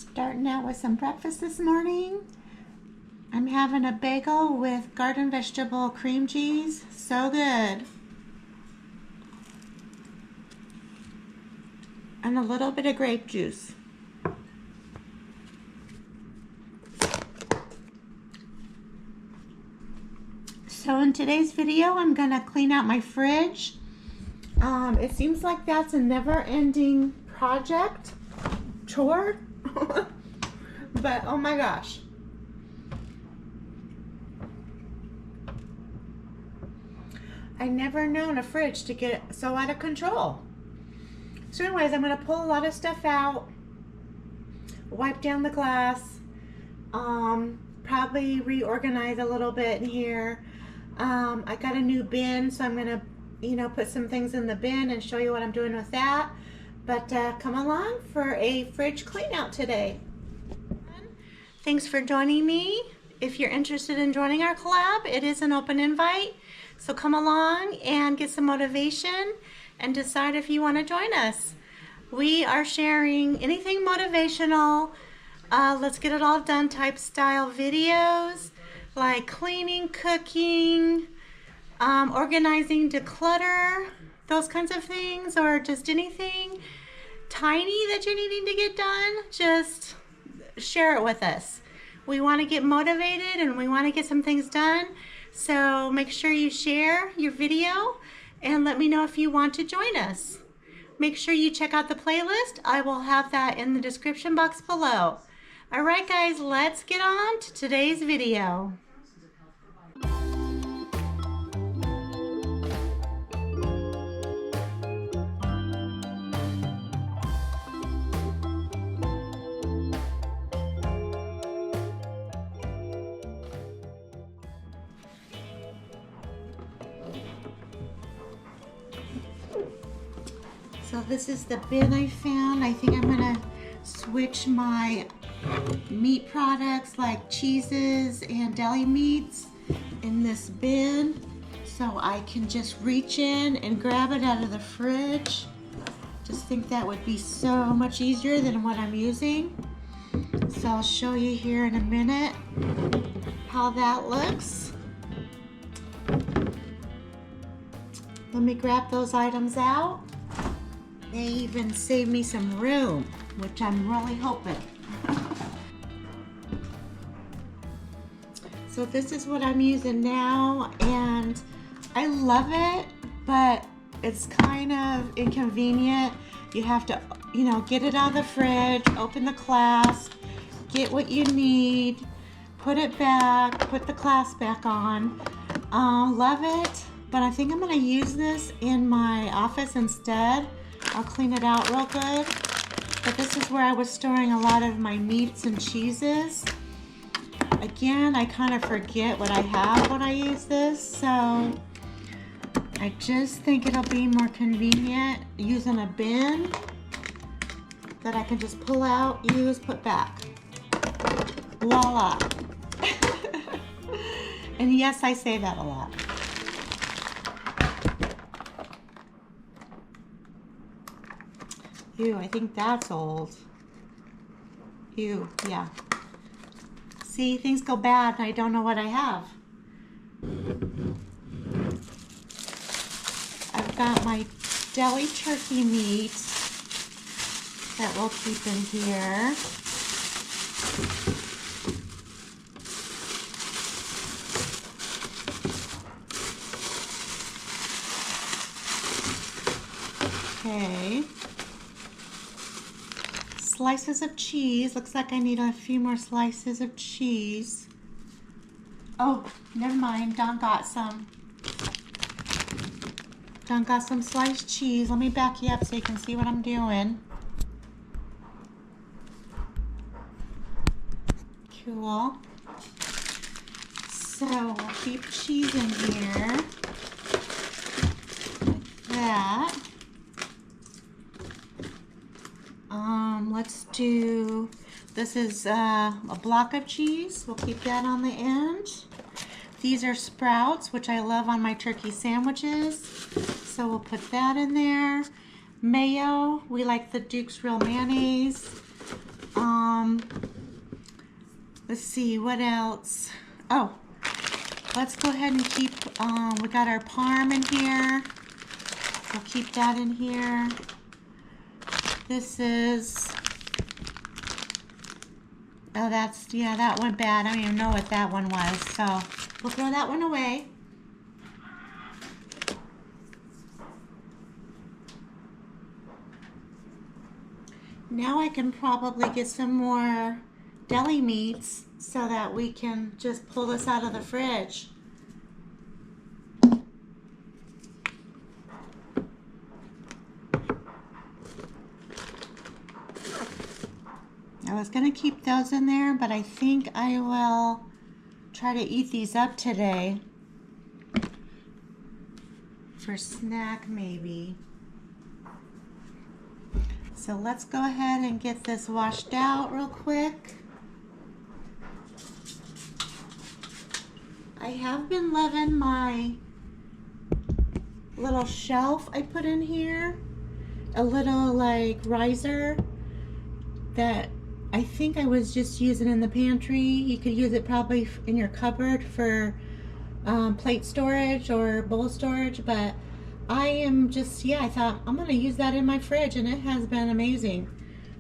Starting out with some breakfast this morning. I'm having a bagel with garden vegetable cream cheese. So good. And a little bit of grape juice. So in today's video, I'm gonna clean out my fridge. It seems like that's a never-ending project, chore, but oh my gosh. I never known a fridge to get so out of control. So anyways, I'm gonna pull a lot of stuff out, wipe down the glass, probably reorganize a little bit in here. I got a new bin, so I'm gonna, put some things in the bin and show you what I'm doing with that. But come along for a fridge clean out today. Thanks for joining me. If you're interested in joining our collab, it is an open invite. So come along and get some motivation and decide if you want to join us. We are sharing anything motivational, let's get it all done type style videos like cleaning, cooking, organizing, declutter, those kinds of things, or just anything tiny that you're needing to get done. Just share it with us. We want to get motivated and we want to get some things done. So make sure you share your video and let me know if you want to join us. Make sure you check out the playlist. I will have that in the description box below. All right, guys, let's get on to today's video. So this is the bin I found. I think I'm gonna switch my meat products like cheeses and deli meats in this bin so I can just reach in and grab it out of the fridge. Just think that would be so much easier than what I'm using. So I'll show you here in a minute how that looks. Let me grab those items out. They even save me some room, which I'm really hoping. So this is what I'm using now, and I love it, but it's kind of inconvenient. You have to, get it out of the fridge, open the clasp, get what you need, put it back, put the clasp back on. Love it, but I think I'm gonna use this in my office instead. I'll clean it out real good. But this is where I was storing a lot of my meats and cheeses. Again, I kind of forget what I have when I use this, so I just think it'll be more convenient using a bin that I can just pull out, use, put back. Voila. And yes, I say that a lot. Ew, I think that's old. Ew, yeah. See, things go bad and I don't know what I have. I've got my deli turkey meat that we'll keep in here. Okay. Slices of cheese. Looks like I need a few more slices of cheese. Oh, never mind. Don got some. Don got some sliced cheese. Let me back you up so you can see what I'm doing. Cool. So we'll keep cheese in here. Like that. Let's do, this is a block of cheese. We'll keep that on the end. These are sprouts, which I love on my turkey sandwiches. So we'll put that in there. Mayo, we like the Duke's Real Mayonnaise. Let's see, what else? Oh, let's go ahead and keep, we got our parm in here. We'll keep that in here. This is, oh, that's, yeah, that went bad. I don't even know what that one was. So we'll throw that one away. Now I can probably get some more deli meats so that we can just pull this out of the fridge. I was going to keep those in there, but I think I will try to eat these up today for snack maybe. So let's go ahead and get this washed out real quick. I have been loving my little shelf I put in here, a little like riser that I think I was just using in the pantry. You could use it probably in your cupboard for plate storage or bowl storage, but I am just, yeah, I thought I'm gonna use that in my fridge, and it has been amazing.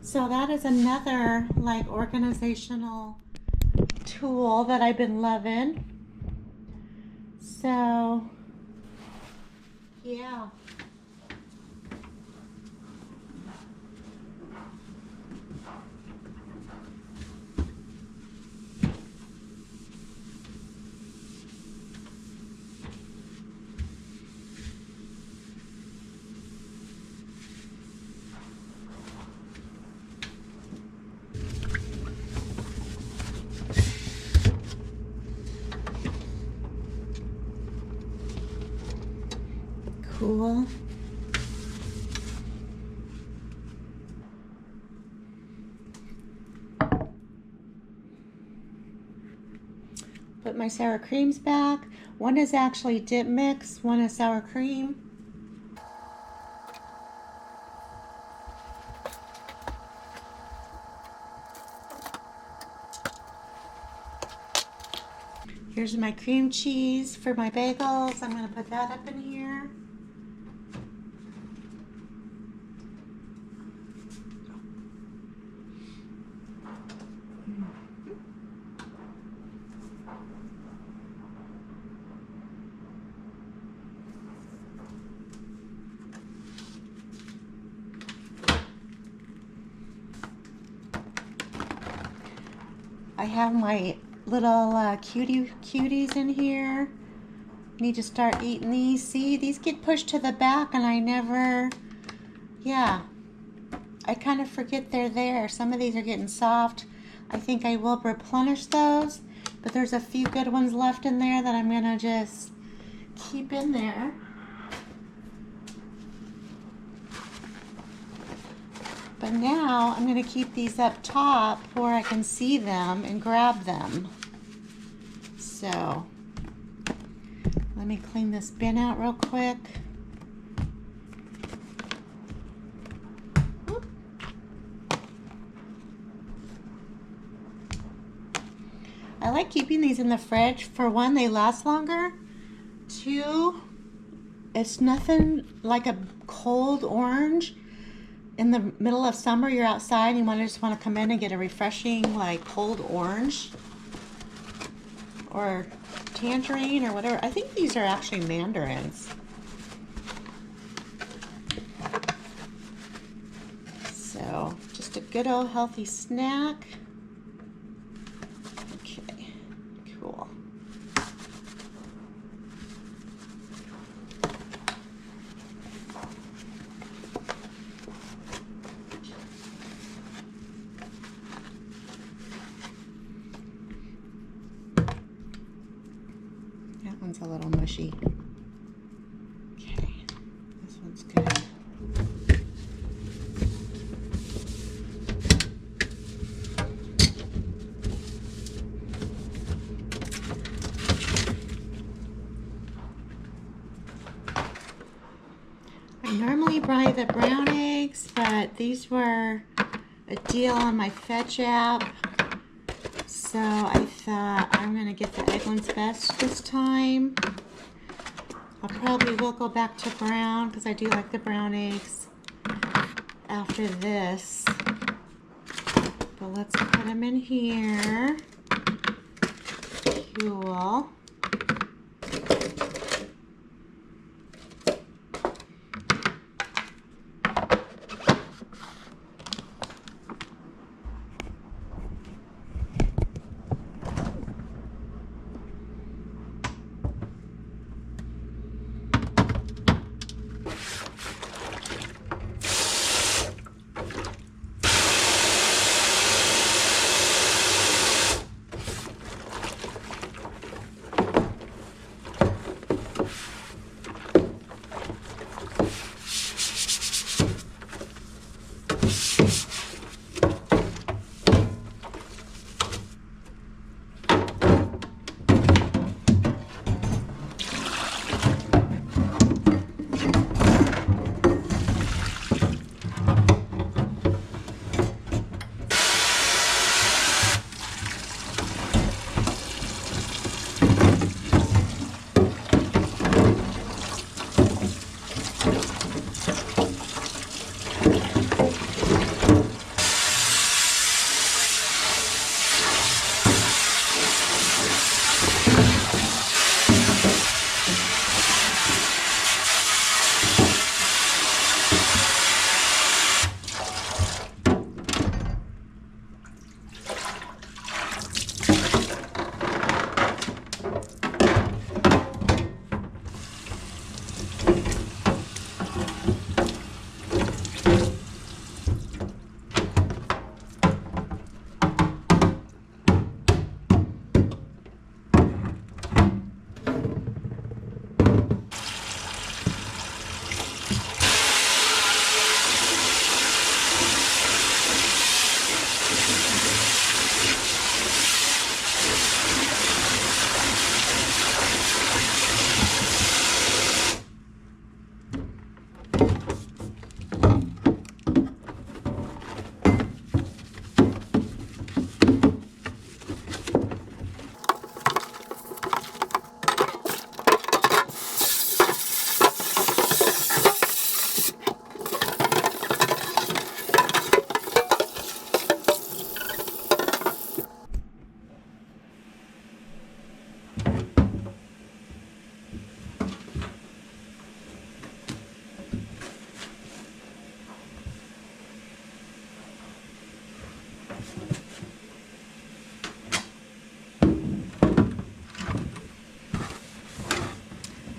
So that is another like organizational tool that I've been loving. So yeah. Cool. Put my sour creams back. One is actually dip mix, one is sour cream. Here's my cream cheese for my bagels. I'm going to put that up in here. I have my little cuties in here. Need to start eating these. See, these get pushed to the back and I never, yeah, I kind of forget they're there. Some of these are getting soft. I think I will replenish those, but there's a few good ones left in there that I'm gonna just keep in there. But now I'm going to keep these up top where I can see them and grab them. So let me clean this bin out real quick. I like keeping these in the fridge. For one, they last longer. Two, it's nothing like a cold orange. In the middle of summer, you're outside and you just want to come in and get a refreshing like cold orange or tangerine or whatever. I think these are actually mandarins. So just a good old healthy snack. Okay, cool. That one's a little mushy. Okay, this one's good. I normally buy the brown eggs, but these were a deal on my Fetch app. So I thought I'm going to get the Eggland's Best this time. I probably will go back to brown because I do like the brown eggs after this. But let's put them in here. Cool.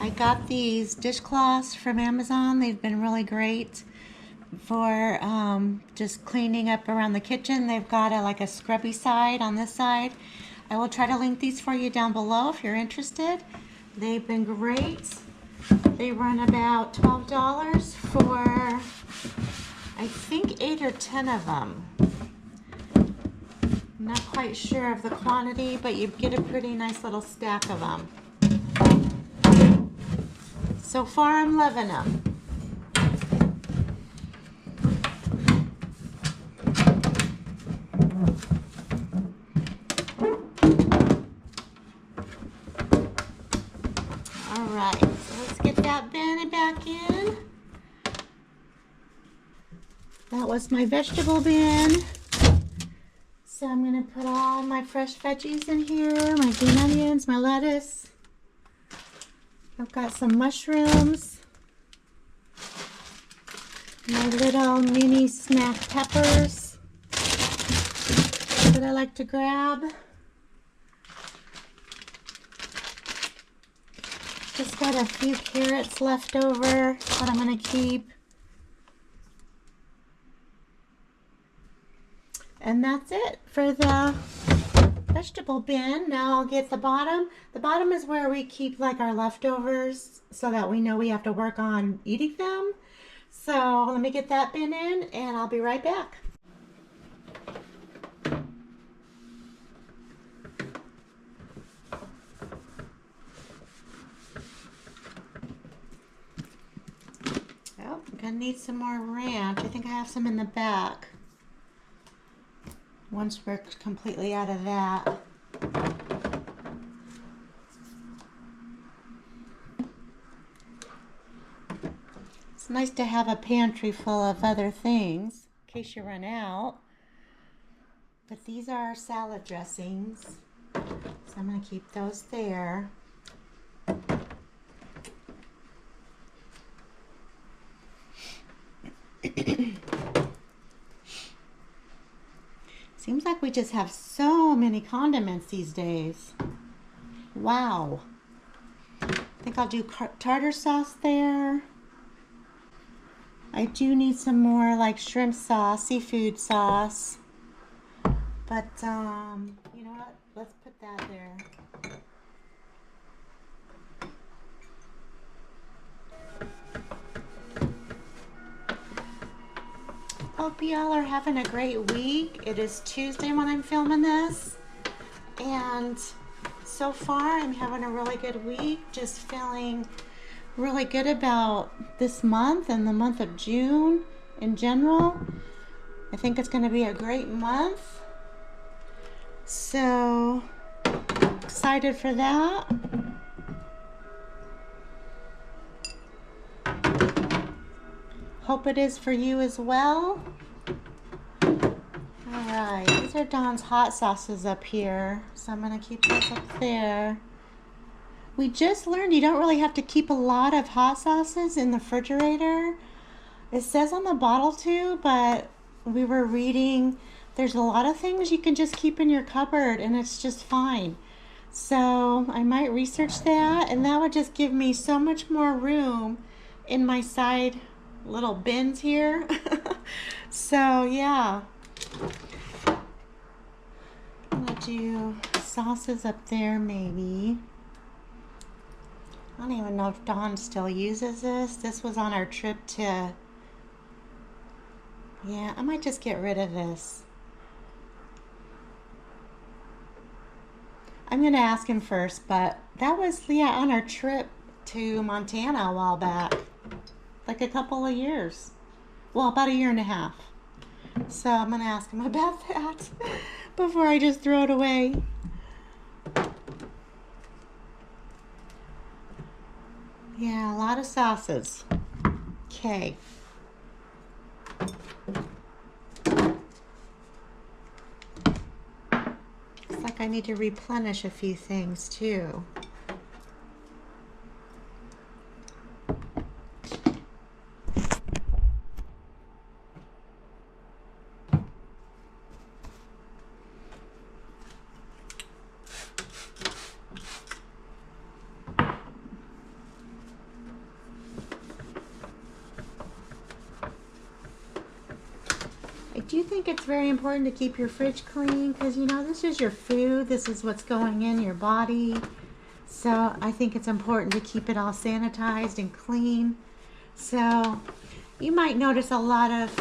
I got these dishcloths from Amazon. They've been really great for just cleaning up around the kitchen. They've got like a scrubby side on this side. I will try to link these for you down below if you're interested. They've been great. They run about $12 for, I think, 8 or 10 of them. I'm not quite sure of the quantity, but you get a pretty nice little stack of them. So far, I'm loving them. All right, so let's get that bin back in. That was my vegetable bin. So I'm going to put all my fresh veggies in here, my green onions, my lettuce. I've got some mushrooms, my little mini snack peppers that I like to grab. Just got a few carrots left over that I'm going to keep. And that's it for the vegetable bin. Now I'll get the bottom. The bottom is where we keep like our leftovers so that we know we have to work on eating them. So let me get that bin in and I'll be right back. Oh, I'm gonna need some more ranch. I think I have some in the back. once we're completely out of that. It's nice to have a pantry full of other things in case you run out. But these are our salad dressings, so I'm going to keep those there. Seems like we just have so many condiments these days. Wow. I think I'll do tartar sauce there. I do need some more like shrimp sauce, seafood sauce. But, you know what? Let's put that there. Hope y'all are having a great week. It is Tuesday when I'm filming this. And so far I'm having a really good week. Just feeling really good about this month and the month of June in general. I think it's going to be a great month. So excited for that. Hope it is for you as well. Alright, these are Dawn's hot sauces up here, so I'm going to keep those up there. We just learned you don't really have to keep a lot of hot sauces in the refrigerator. It says on the bottle too, but we were reading there's a lot of things you can just keep in your cupboard and it's just fine. So I might research that, and that would just give me so much more room in my side little bins here. So yeah, I'm gonna do sauces up there maybe. I don't even know if Dawn still uses this. This was on our trip to, yeah, I might just get rid of this. I'm gonna ask him first, but that was, yeah, on our trip to Montana a while back. Like a couple of years. Well, about a year and a half. So I'm going to ask him about that before I just throw it away. Yeah, a lot of sauces. Okay. Looks like I need to replenish a few things too. I do think it's very important to keep your fridge clean because, you know, this is your food. This is what's going in your body. So I think it's important to keep it all sanitized and clean. So you might notice a lot of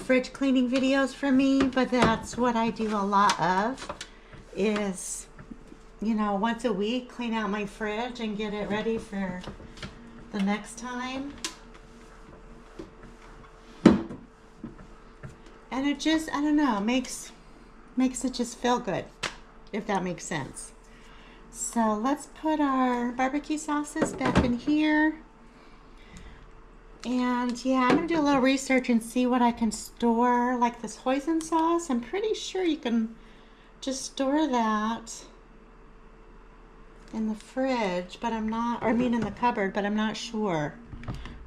fridge cleaning videos from me, but that's what I do a lot of is, you know, once a week clean out my fridge and get it ready for the next time. And it just, I don't know, makes it just feel good, if that makes sense. So let's put our barbecue sauces back in here. And yeah, I'm going to do a little research and see what I can store, like this hoisin sauce. I'm pretty sure you can just store that in the fridge, but I'm not, or I mean in the cupboard, but I'm not sure.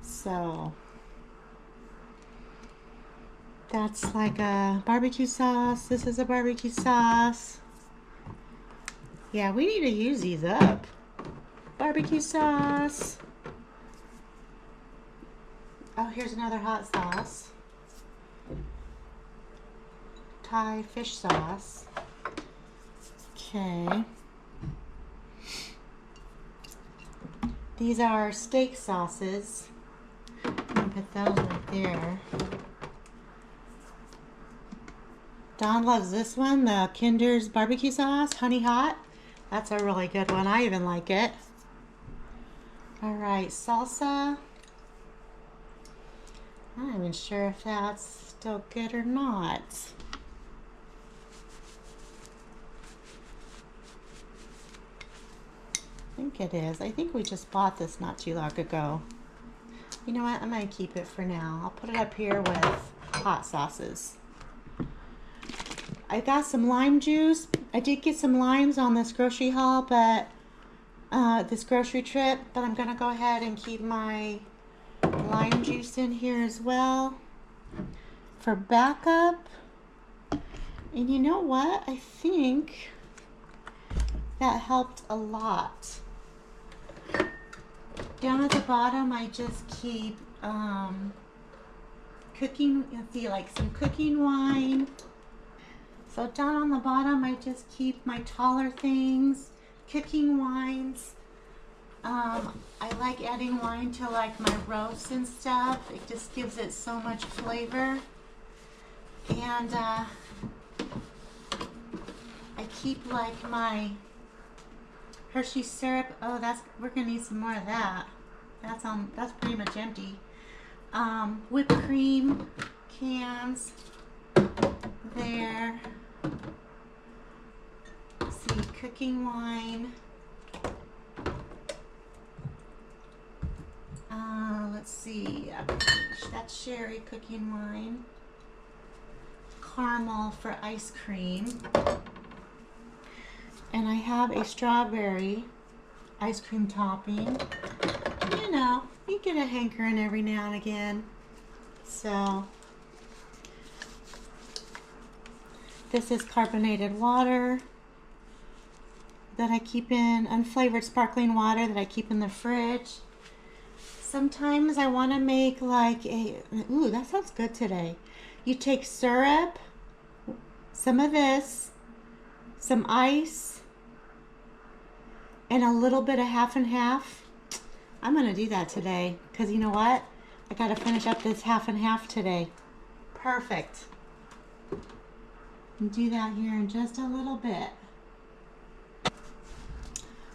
So that's like a barbecue sauce. This is a barbecue sauce. Yeah, we need to use these up. Barbecue sauce. Oh, here's another hot sauce. Thai fish sauce. Okay. These are steak sauces. I'm gonna put those right there. Dawn loves this one, the Kinder's barbecue sauce, honey hot. That's a really good one. I even like it. All right, salsa. I'm not even sure if that's still good or not. it is. I think we just bought this not too long ago. You know what? I'm going to keep it for now. I'll put it up here with hot sauces. I got some lime juice. I did get some limes on this grocery haul, but this grocery trip, but I'm going to go ahead and keep my lime juice in here as well for backup. And you know what? I think that helped a lot. Down at the bottom, I just keep cooking, like some cooking wine. So down on the bottom, I just keep my taller things, cooking wines. I like adding wine to like my roasts and stuff. It just gives it so much flavor. And I keep like my Hershey syrup. Oh, we're gonna need some more of that. That's pretty much empty. Whipped cream cans there. Let's see, cooking wine. Let's see, that's sherry cooking wine. Caramel for ice cream. And I have a strawberry ice cream topping. You know, you get a hankering every now and again. So, this is carbonated water that I keep in, unflavored sparkling water that I keep in the fridge. Sometimes I want to make like ooh, that sounds good today. You take syrup, some of this, some ice, and a little bit of half and half. I'm going to do that today because you know what? I got to finish up this half and half today. Perfect. And do that here in just a little bit.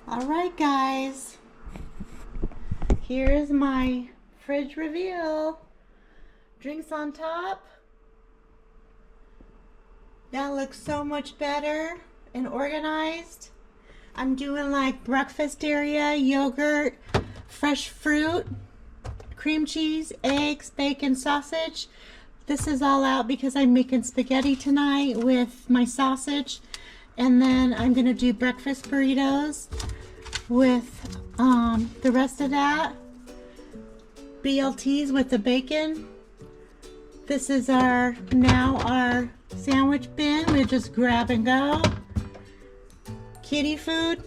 All right, guys. Here's my fridge reveal. Drinks on top. That looks so much better and organized. I'm doing like breakfast area, yogurt, fresh fruit, cream cheese, eggs, bacon, sausage. This is all out because I'm making spaghetti tonight with my sausage. And then I'm gonna do breakfast burritos with the rest of that. BLTs with the bacon. This is our sandwich bin. We just grab and go. Kitty food,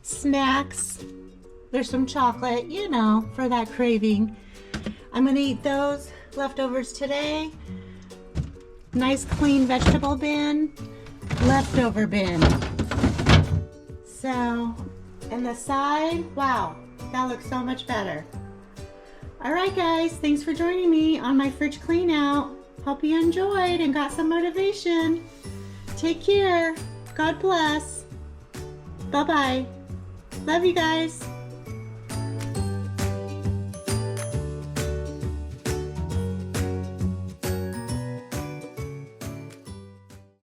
snacks. There's some chocolate, you know, for that craving. I'm gonna eat those leftovers today. Nice clean vegetable bin, leftover bin. So, and the side, wow, that looks so much better. All right, guys, thanks for joining me on my fridge clean out. Hope you enjoyed and got some motivation. Take care. God bless. Bye-bye. Love you guys.